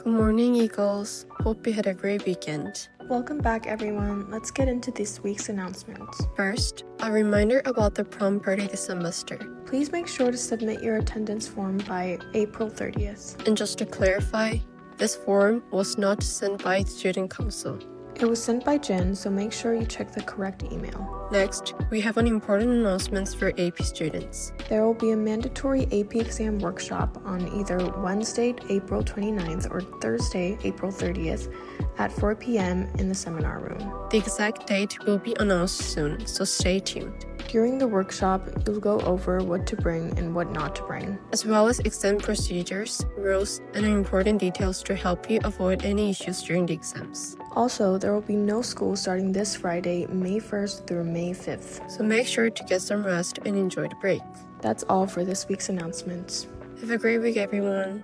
Good morning, Eagles. Hope you had a great weekend. Welcome back, everyone. Let's get into this week's announcements. First, a reminder about the prom party this semester. Please make sure to submit your attendance form by April 30th. And just to clarify, this form was not sent by Student Council. It was sent by Jen, so make sure you check the correct email. Next, we have an important announcement for AP students. There will be a mandatory AP exam workshop on either Wednesday, April 29th or Thursday, April 30th at 4 p.m. in the seminar room. The exact date will be announced soon, so stay tuned. During the workshop, you'll go over what to bring and what not to bring, as well as exam procedures, rules, and important details to help you avoid any issues during the exams. Also, there will be no school starting this Friday, May 1st through May 5th. So make sure to get some rest and enjoy the break. That's all for this week's announcements. Have a great week, everyone.